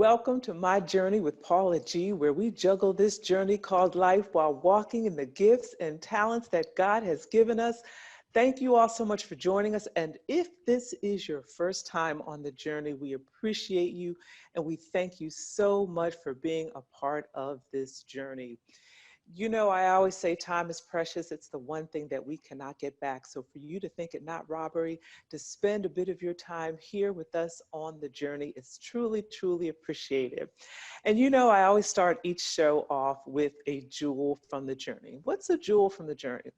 welcome to My Journey with Paula G, where we juggle this journey called life while walking in the gifts and talents that God has given us. Thank you all so much for joining us. And if this is your first time on the journey, we appreciate you and we thank you so much for being a part of this journey. You know, I always say time is precious. It's the one thing that we cannot get back. So for you to think it not robbery, to spend a bit of your time here with us on the journey is truly, truly appreciated. And you know, I always start each show off with a jewel from the journey. What's a jewel from the journey?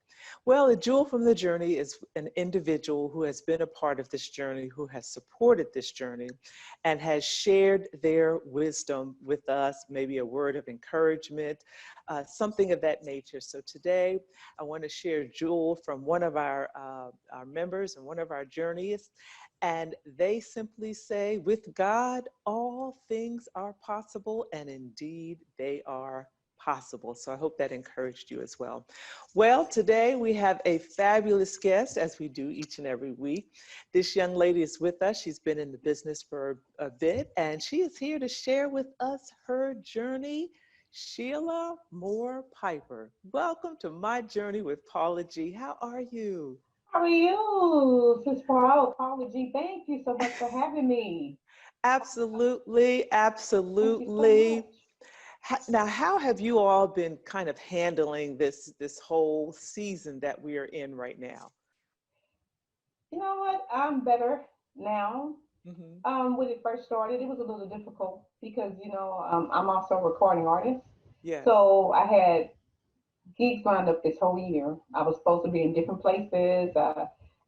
Well, a jewel from the journey is an individual who has been a part of this journey, who has supported this journey, and has shared their wisdom with us, maybe a word of encouragement, something of that nature. So today, I want to share a jewel from one of our members and one of our journeys. And they simply say, with God, all things are possible, and indeed they are possible. So I hope that encouraged you as well. Well, today we have a fabulous guest, as we do each and every week. This young lady is with us. She's been in the business for a bit, and she is here to share with us her journey. Shelia Moore-Piper. Welcome to My Journey with Paula G. How are you? How are you, Sis Paula G? Thank you so much for having me. Absolutely, Thank you so absolutely. much. Now, how have you all been kind of handling this whole season that we are in right now? You know what? I'm better now. Hmm. When it first started, it was a little difficult because, I'm also a recording artist. Yes, So I had gigs lined up this whole year. I was supposed to be in different places.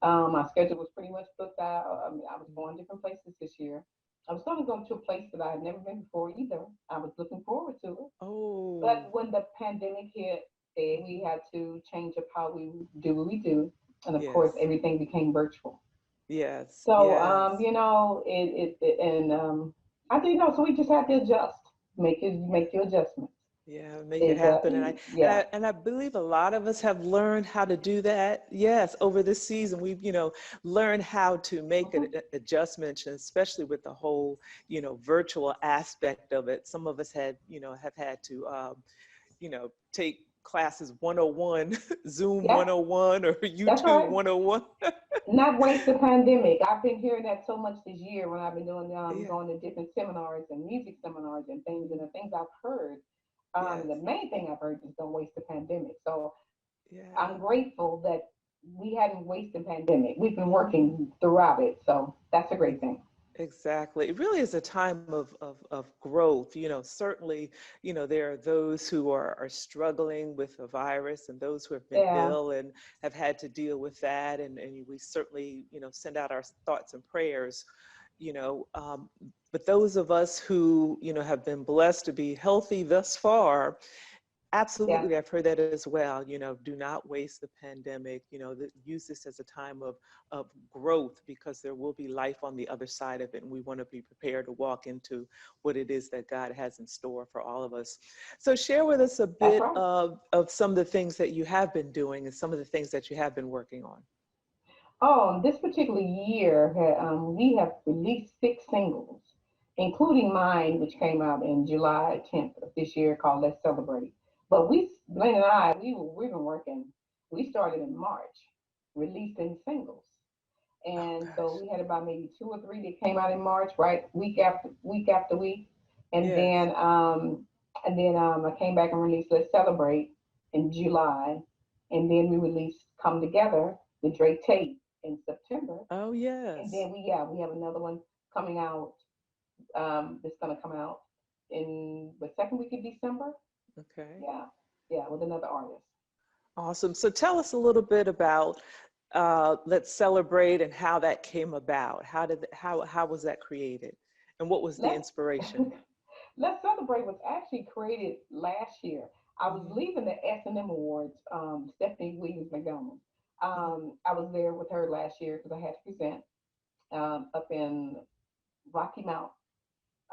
My schedule was pretty much booked out. I mean, I was going different places this year. I was going to go to a place that I had never been before either. I was looking forward to it. oh, But when the pandemic hit, we had to change up how we do what we do. And of course, yes, everything became virtual. yes, So, yes. I didn't know. So we just had to adjust, make your adjustments. Yeah, make it It, happen. And I and yeah, I and I believe a lot of us have learned how to do that. Yes, over this season, we've, learned how to make mhm, adjustments, and especially with the whole, virtual aspect of it. Some of us have had to, take classes 101, Zoom yeah, 101, or that's YouTube right. 101. Not waste the pandemic. I've been hearing that so much this year when I've been doing Yeah, going to different seminars and music seminars and things. And the things I've heard, yes, the main thing I've heard is don't waste the pandemic. So I'm yeah. grateful that we hadn't wasted the pandemic. We've been working throughout it. So that's a great thing. Exactly. It really is a time of growth. Certainly, there are those who are struggling with the virus and those who have been Yeah. ill and have had to deal with that. And we certainly, send out our thoughts and prayers, you know. But those of us who, have been blessed to be healthy thus far, Yeah. absolutely, I've heard that as well. Do not waste the pandemic. Use this as a time of growth, because there will be life on the other side of it, and we want to be prepared to walk into what it is that God has in store for all of us. So, share with us a That's bit right. of some of the things that you have been doing and some of the things that you have been working on. This particular year, we have released 6 singles, including mine, which came out in July 10th of this year, called "Let's Celebrate." But Blaine and I, we've been working. We started in March, releasing singles, Oh and so gosh, we had about maybe 2 or 3 that came out in March, right, week after week, and yes, I came back and released "Let's Celebrate" in July, and then we released "Come Together" with Drake Tate in September. oh And yes, then we have another one coming out, that's gonna come out in the second week of December. okay. Yeah, yeah, with another artist. Awesome. So tell us a little bit about Let's Celebrate and how that came about. How was that created? And what was the Let's inspiration? Let's Celebrate was actually created last year. I was Hmm. leaving the S&M Awards, Stephanie Williams McDonald. Hmm. I was there with her last year because I had to present up in Rocky Mount,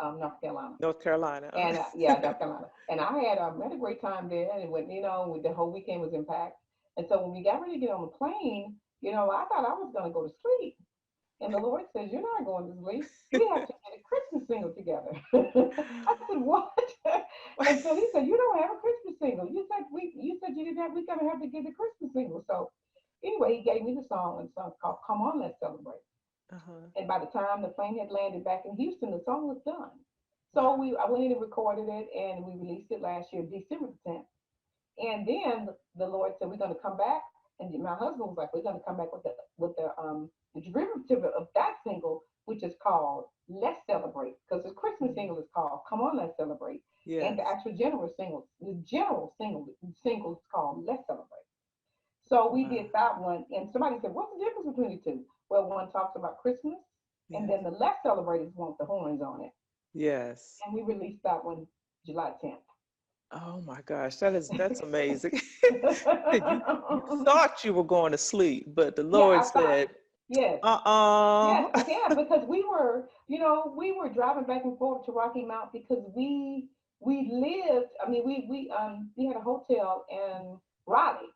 North Carolina. North Carolina. And yeah, North Carolina. And I had a great time there, and when the whole weekend was impact. And so when we got ready to get on the plane, I thought I was going to go to sleep. And the Lord says, "You're not going to sleep. You have to get Christmas single together. I said, what? And so he said, you don't have a Christmas single. You said you didn't have, we gotta have to get a Christmas single. So anyway, he gave me the song, and the song called Come On, Let's Celebrate. Uh-huh. And by the time the plane had landed back in Houston, the song was done. Wow. So I went in and recorded it, and we released it last year, December the 10th. And then the Lord said, we're going to come back. And my husband was like, we're going to come back with the derivative of that single, which is called Let's Celebrate, because the Christmas Mhm. single is called Come On, Let's Celebrate. And the Yes. actual single is called Let's Celebrate. So we Wow. did that one, and somebody said, "What's the difference between the two?" Well, one talks about Christmas, and Yes. then the Let's Celebrate is one with the horns on it, Yes. and we released that one July 10th. Oh my gosh, that's amazing. You thought you were going to sleep, but the Yeah, Lord I thought, said, yes, "Uh-uh." yes, yeah, because we were driving back and forth to Rocky Mount because we lived. I mean, we had a hotel in Raleigh,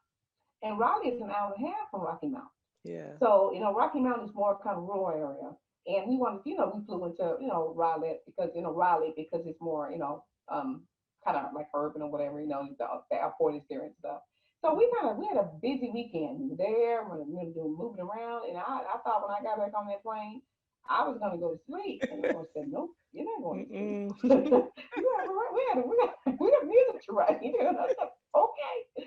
and Raleigh is an hour and a half from Rocky Mount. Yeah. So, Rocky Mountain is more kind of rural area. And we wanted, we flew into, Raleigh because it's more, kind of like urban or whatever, the airport is there and stuff. So we had a busy weekend. We were there, we were doing moving around. And I thought when I got back on that plane, I was going to go to sleep. And the Lord said, nope, you're not going to sleep. Mm-mm. We have music to write. And I said, okay.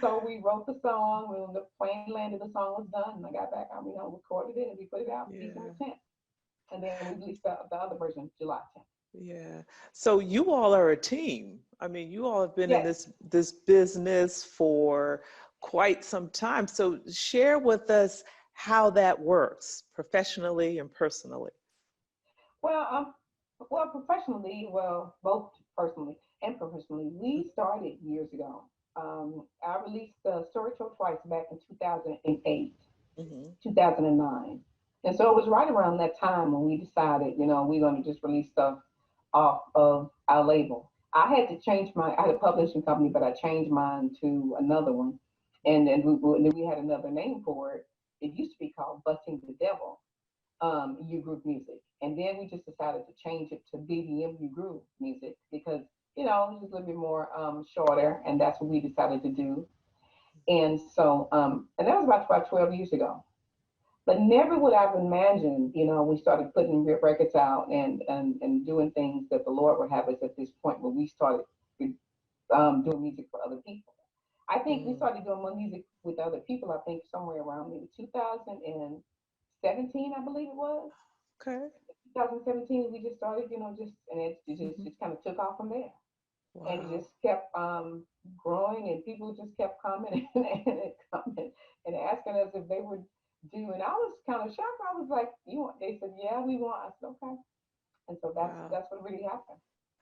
So we wrote the song. When the plane landed, the song was done. And I got back, recorded it, and we put it out December Yeah. 10th. And then we released the other version July 10th. Yeah. So you all are a team. I mean, you all have been in Yes. this business for quite some time. So share with us how that works professionally and personally. Well, both personally and professionally, we started years ago. I released the Story Told Twice back in 2008, Mm-hmm. 2009. And so it was right around that time when we decided, we're going to just release stuff off of our label. I had a publishing company, but I changed mine to another one. And then we had another name for it. It used to be called Busting the Devil, Ugroove Music. And then we just decided to change it to BDM Ugroove Music because, it's just a little bit more shorter. And that's what we decided to do. And so, and that was about 12 years ago. But never would I have imagined, we started putting records out and doing things that the Lord would have us at this point where we started doing music for other people. I think we Mm. started doing more music with other people, I think somewhere around maybe 2017, I believe it was. Okay. 2017, we just started, and it just, Hmm. just kind of took off from there. And it Wow. just kept growing, and people just kept coming and coming and asking us if they would do. And I was kind of shocked. I was like, "You want?" They said, "Yeah, we want." I said, "Okay." And so that's Wow. that's what really happened.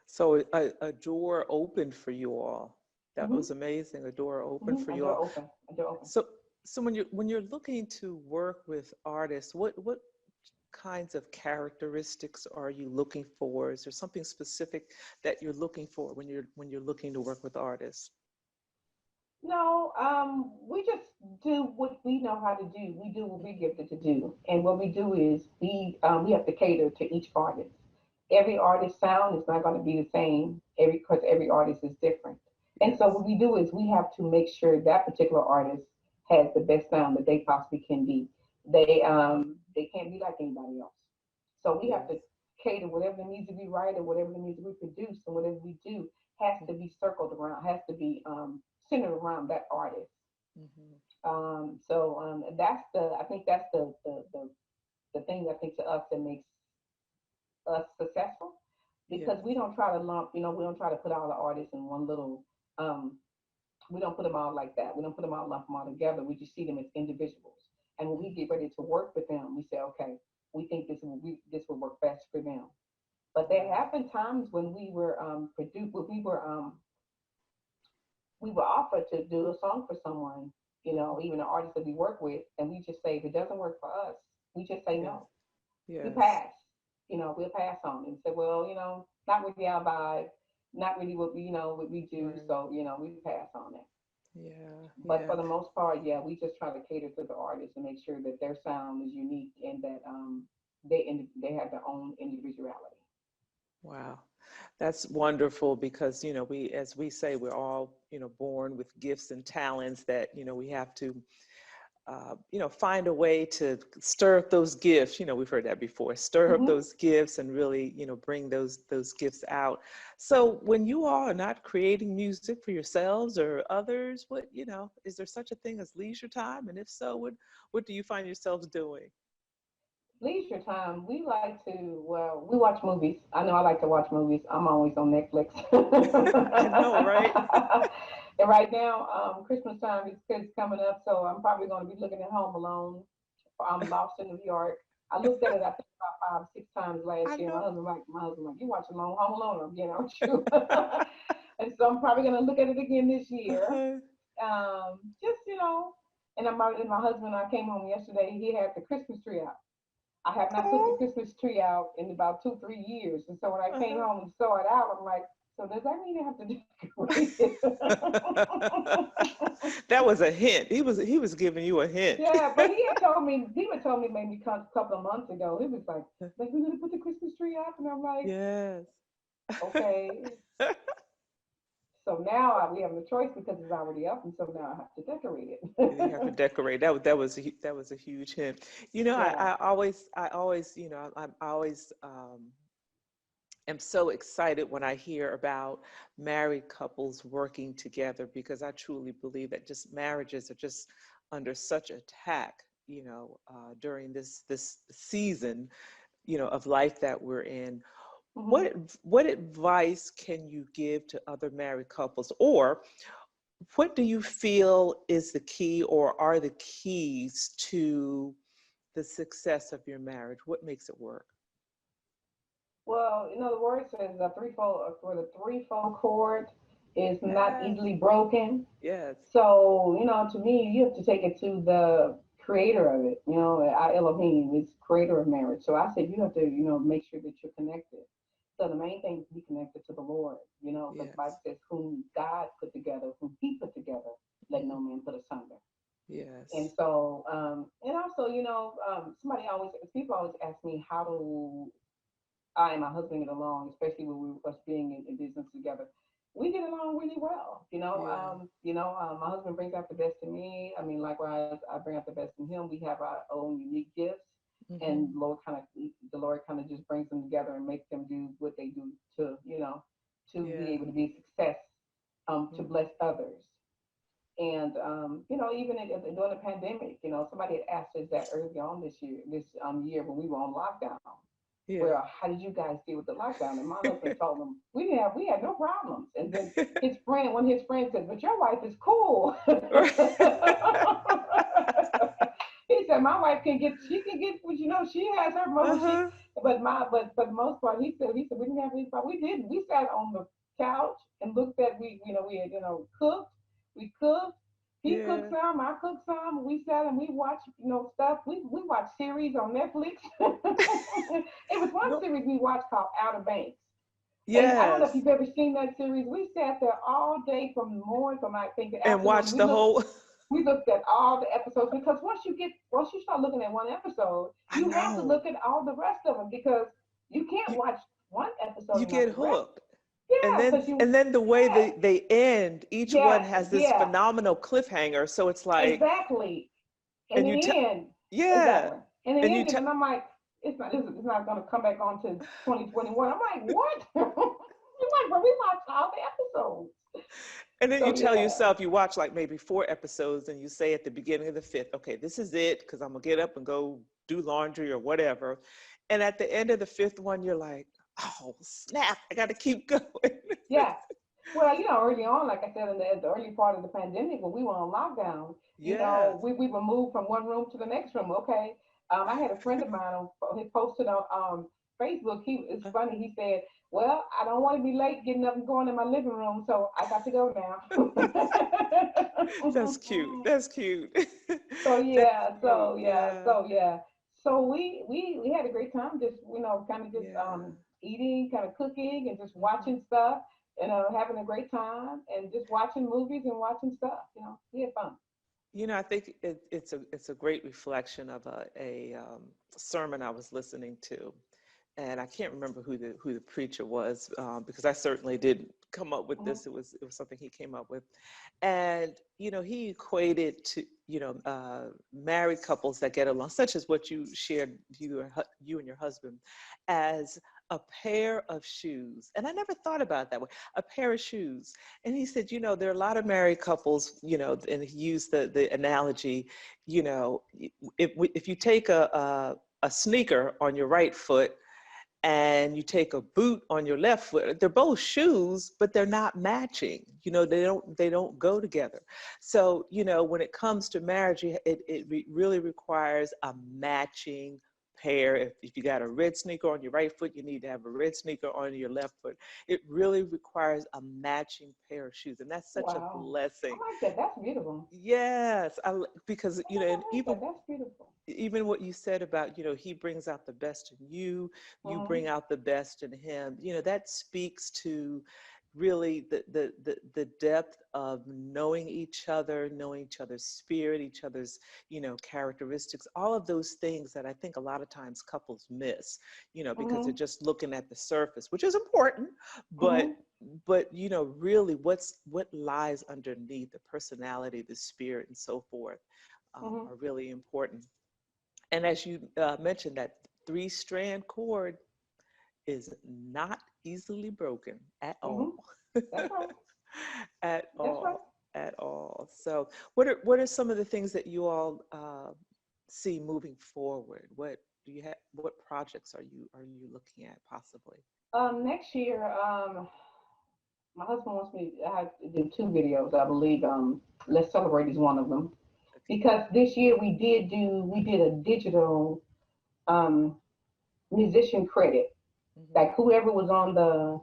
So a door opened for you all. That Hmm. was amazing. A door opened for A you door all. open. A door open. So when you're looking to work with artists, what kinds of characteristics are you looking for? Is there something specific that you're looking for when you're looking to work with artists? No, we just do what we know how to do. We do what we're gifted to do, and what we do is we have to cater to each artist. Every artist sound is not going to be the same. Because every artist is different, and so Yes. what we do is we have to make sure that particular artist has the best sound that they possibly can be. They can't be like anybody else. So we have Yes. to cater whatever the music we write or whatever the music we produce and whatever we do has to be circled around, has to be centered around that artist. Mm-hmm. So that's I think that's the thing I think to us that makes us successful because Yes. we don't try to lump, we don't try to put all the artists in one little, um, we don't put them all like that. We don't put them all, lump them all together. We just see them as individuals. And when we get ready to work with them, we say, okay, we think this will work best for them. But there Wow. have been times when we were produced, when we were offered to do a song for someone, even an artist that we work with, and we just say if it doesn't work for us, we just say Yes. no. We Yes. pass. We'll pass on and say, well, not really our vibe, not really what we do. Right. So, we pass on it. Yeah. But for Yeah. the most part, yeah, we just try to cater to the artist and make sure that their sound is unique and that they have their own individuality. Wow. That's wonderful because, we, as we say, we're all, born with gifts and talents that, we have to, find a way to stir up those gifts. We've heard that before, stir up Hmm. those gifts and really, bring those gifts out. So when you all are not creating music for yourselves or others, is there such a thing as leisure time? And if so, what do you find yourselves doing? Leisure time, we like to, well, we watch movies. I know I like to watch movies. I'm always on Netflix. I know, right? And right now, Christmas time is coming up, so I'm probably going to be looking at Home Alone. I'm Lost in New York. I looked at it, I think about 5, 6 times I last year. know. My husband like, you watching Home Alone again, aren't you? And so I'm probably going to look at it again this year. Uh-huh. Just and my husband, I came home yesterday. He had the Christmas tree out. I have not put the Oh, Christmas tree out in about 2, 3 years. And so when I came uh-huh. home and saw it out, I'm like, so does that mean I have to decorate it? That was a hint. He was giving you a hint. Yeah, but he had told me maybe a couple of months ago. He was like we're gonna put the Christmas tree up, and I'm like, Yes. okay. So now we have no choice because it's already up, and so now I have to decorate And you have to it. decorate. That was a huge hint. I, Yeah. I always, I always am so excited when I hear about married couples working together because I truly believe that just marriages are just under such attack, during this season, of life that we're in. Hmm. What advice can you give to other married couples, or what do you feel is the key or are the keys to the success of your marriage? What makes it work? Well, the word says the threefold cord is not Yes, easily broken. yes, So, to me, you have to take it to the creator of it. Our Elohim is creator of marriage. So I said you have to, make sure that you're connected. So the main thing is to be connected to the Lord, because the Bible yes, says whom God put together, whom he put together, let no mhm, man put asunder. And yes, so, and also, people always ask me how do I and my husband get along, especially when we us being in business together. We get along really well. yeah, My husband brings out the best in me. I mean, likewise, I bring out the best in him. We have our own unique gifts, and hmm, the Lord kind of just brings them together and makes them do what they do to be yeah, able to be success, to mhm, bless others. And even during the pandemic, somebody had asked us that early on this year when we were on lockdown. yeah. Well, how did you guys deal with the lockdown? And my husband told them we had no problems. And then one of his friends said, but your wife is cool. He said my wife she can get, she has her moments. Uh-huh. But for the most part, he said we didn't have any problem. We didn't. We sat on the couch and looked at we had cooked. We cooked. He cooked Yeah. some, I cooked some. We sat and we watched stuff. We watched series on Netflix. It was one No. series we watched called Outer Banks. And I don't know if Yes. you've ever seen that series. We sat there all day from the morning, from I think the And afternoon. watch the whole. We looked at all the episodes because once you start looking at one episode, I you have to know. look at all the rest of them because you can't You watch one episode you and not get the rest. hooked. And Yeah, then because you and then the way yeah they end, each one yeah has this yeah phenomenal cliffhanger. So it's like, exactly. And and in you tell, the end, yeah. exactly. And in And the you end, tell, and I'm like, it's not going to come back on to 2021. I'm like, what? I'm like, but we watched all the episodes. and then you So tell yeah, yourself, you watch like maybe 4 episodes and you say at the beginning of the fifth, okay, this is it, because I'm gonna get up and go do laundry or whatever. And at the end of the fifth one, you're like, oh snap, I gotta keep going. yeah. Well, early on, like I said, in the early part of the pandemic, when we were on lockdown, Yes. we were moved from one room to the next room. Okay, I had a friend of mine he posted on Facebook. It's funny. He said, "Well, I don't want to be late getting up and going in my living room, so I got to go That's now." cute. That's cute. So That's yeah, cute. so yeah, Yeah. so yeah. So we had a great time, just kind of just Yeah. eating, kind of cooking, and just Hmm. watching stuff, and having a great time, and just watching movies and watching stuff. We had fun. I think it's a great reflection of a sermon I was listening to, and I can't remember who the preacher was, because I certainly didn't come up with Mhm. this. It was something he came up with, and he equated to married couples that get along, such as what you shared, you and your husband, as a pair of shoes. And I never thought about it that way. A pair of shoes. And he said, there are a lot of married couples, and he used the analogy, if you take a sneaker on your right foot and you take a boot on your left foot, they're both shoes, but they're not matching. They don't go together. So when it comes to marriage, it really requires a matching pair. If you got a red sneaker on your right foot, you need to have a red sneaker on your left foot. It really requires a matching pair of shoes, and that's such a Wow. I blessing. like that. That's beautiful. Yes, because Oh, and I like that. That's beautiful. even what you said about, he brings out the best in you, you Mm-hmm. bring out the best in him. That speaks to really the depth of knowing each other, knowing each other's spirit, each other's, characteristics, all of those things that I think a lot of times couples miss, because they're Mm-hmm. just looking at the surface, which is important, but Mm-hmm. really what lies underneath, the personality, the spirit, and so forth, Mm-hmm. are really important. And as you mentioned, that three-strand cord is not easily broken at Mm-hmm. all. That's right. At That's right. all. At all. So, what are some of the things that you all see moving forward? What do you have? What projects are you looking at possibly? Next year, my husband wants me. I have to do two videos, I believe. Let's Celebrate is one of them Okay. because this year we did a digital um musician credit. Hmm. Like whoever was on the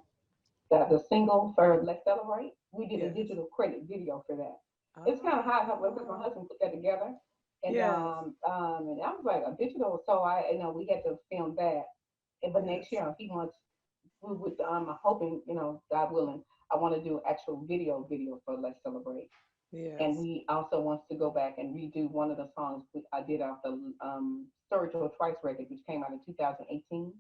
single for Let's Celebrate, we did a Yes. digital credit video for that. It's kind of hard because my Ah. husband put that together, Yes. and I was like a digital, so we had to film that. But next Yes. year he wants we would hoping God willing, I want to do actual video for Let's Celebrate. And Yes. he also wants to go back and redo one of the songs I did off the Spiritual Twice record, which came out in 2018.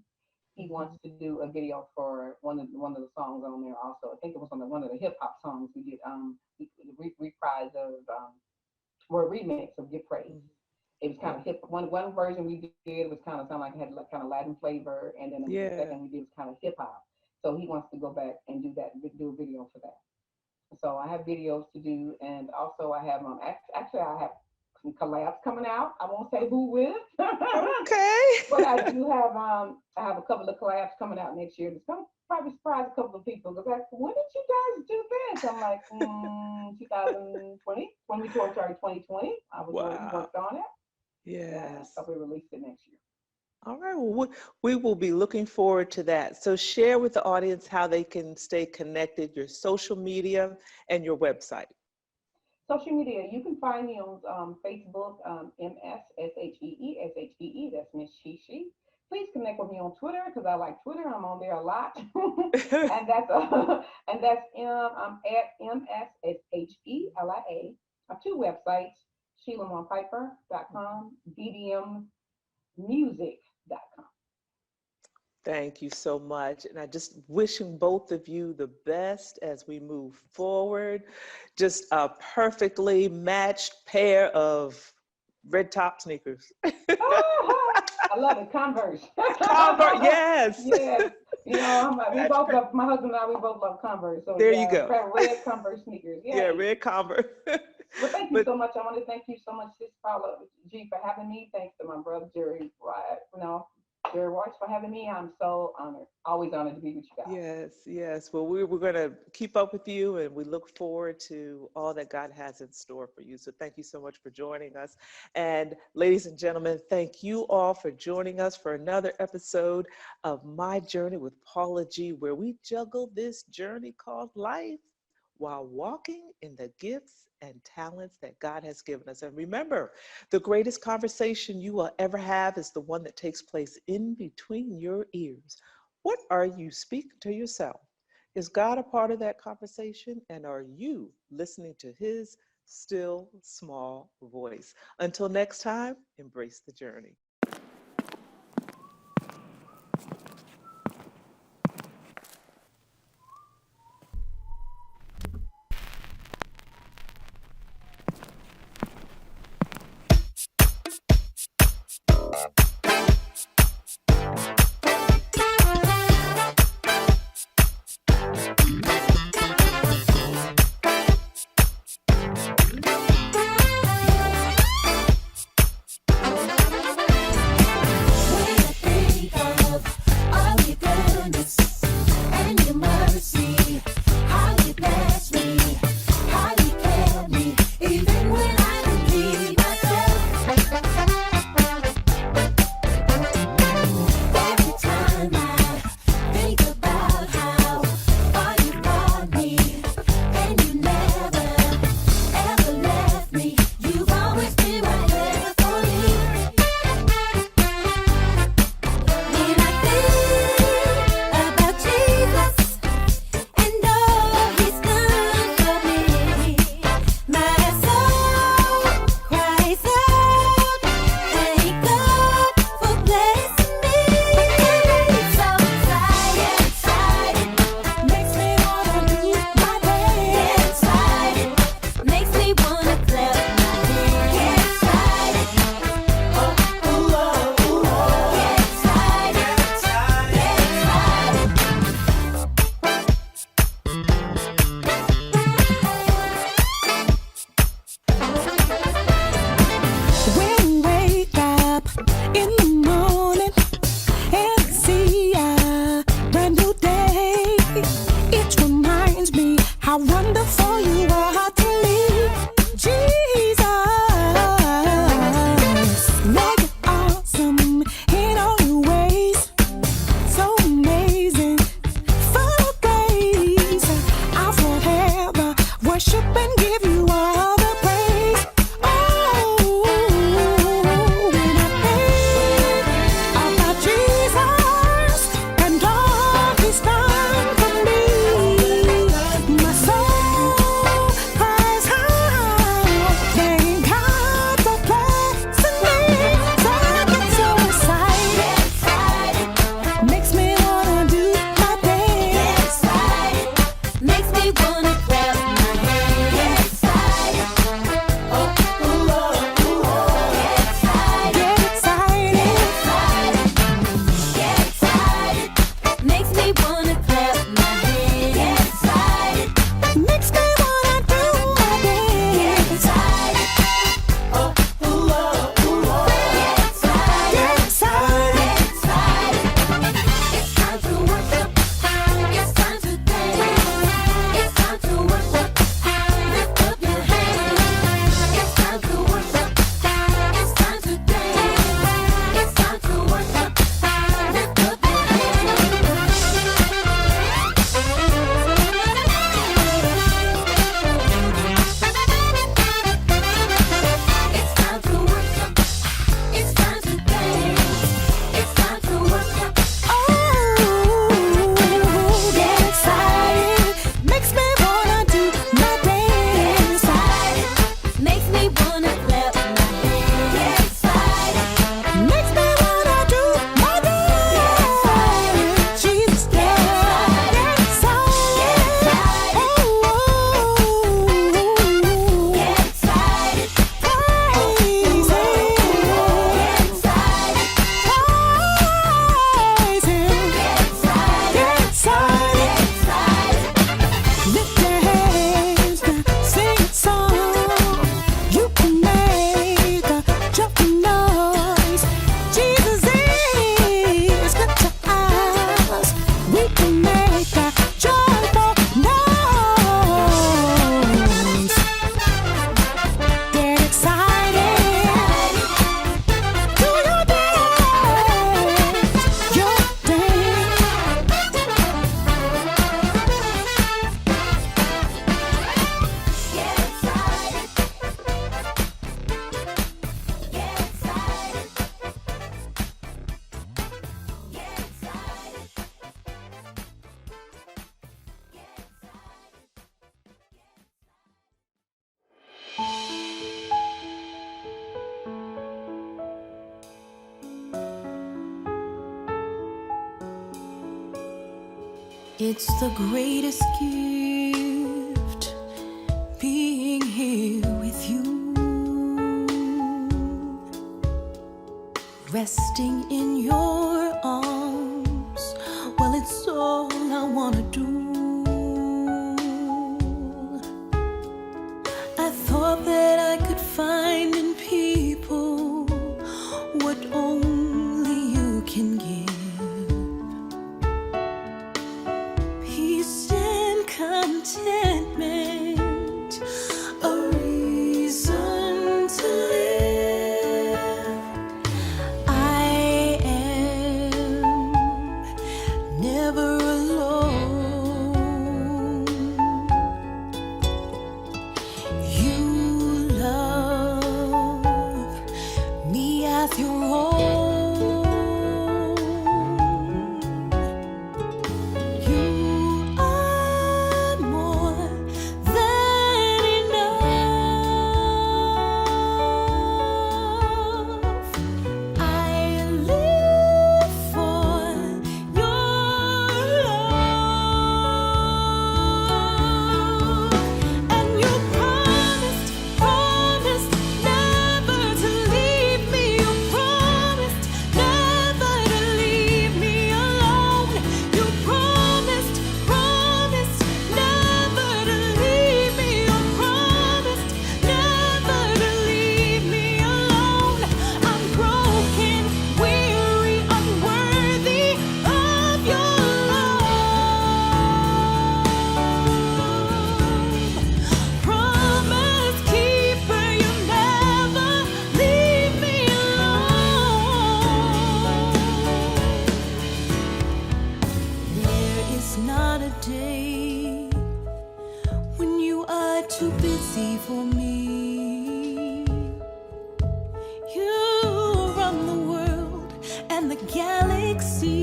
He wants Hmm. to do a video for one of the songs on there also. I think it was on one of the hip hop songs we did. Reprise of or remix of Give Praise. Hmm. It was kind of Yes. hip. One version we did was kind of sound like it had like kind of Latin flavor, and then the second Yeah. we did was kind of hip hop. So he wants to go back and do that, do a video for that. So I have videos to do, and also I have actually I have some collabs coming out. I won't say who with, but I Okay. do have I have a couple of collabs coming out next year. It's gonna probably surprise a couple of people because like, when did you guys do this? I'm like, 2020, when we toured, sorry, 2020. I was already Wow. worked on it. Yeah, Yes. so we released it next year. All right. Well, we will be looking forward to that. So share with the audience how they can stay connected, your social media and your website. Social media, you can find me on Facebook, MSSHEE. That's Miss Shishi. Please connect with me on Twitter because I like Twitter. I'm on there a lot, and that's and that's I'm at MSSHELIA. I have two websites: SheliaMoore-Piper.com, BDMmusic.com. Thank you so much. And I just wishing both of you the best as we move forward. Just a perfectly matched pair of red top sneakers. I love it. Converse. Convert, yes. Yes. We Match both pair. love, my husband and I, we both love Converse. So There you yeah, go. red Converse sneakers. Yeah, Yay. red Converse. Well, thank you But so much. I want to thank you so much, Sis Paula G, for having me. Thanks to my brother Jerry, Jerry Royce for having me. I'm so honored. Always honored to be with you guys. yes, yes. Well, we're going to keep up with you and we look forward to all that God has in store for you. So thank you so much for joining us. And ladies and gentlemen, thank you all for joining us for another episode of My Journey with Paula G, where we juggle this journey called life while walking in the gifts and talents that God has given us. And remember, the greatest conversation you will ever have is the one that takes place in between your ears. What are you speaking to yourself? Is God a part of that conversation? And are you listening to his still small voice. Until next time, embrace the journey. It's the greatest gift, being here with you, resting in your arms. Well, it's all I wanna do. I thought that I could find in people what only you can give. Peace and contentment, a reason to live. I am never alone. You love me as your own. You are more than enough. I live for your love. And you promised never to leave me. You promised never to leave me alone. You promised never to leave me. You promised never to leave me alone. I'm broken, weary, unworthy of your love. Promise keeper, you never leave me alone. There is not a day when you are too busy for me. You run the world and the galaxy.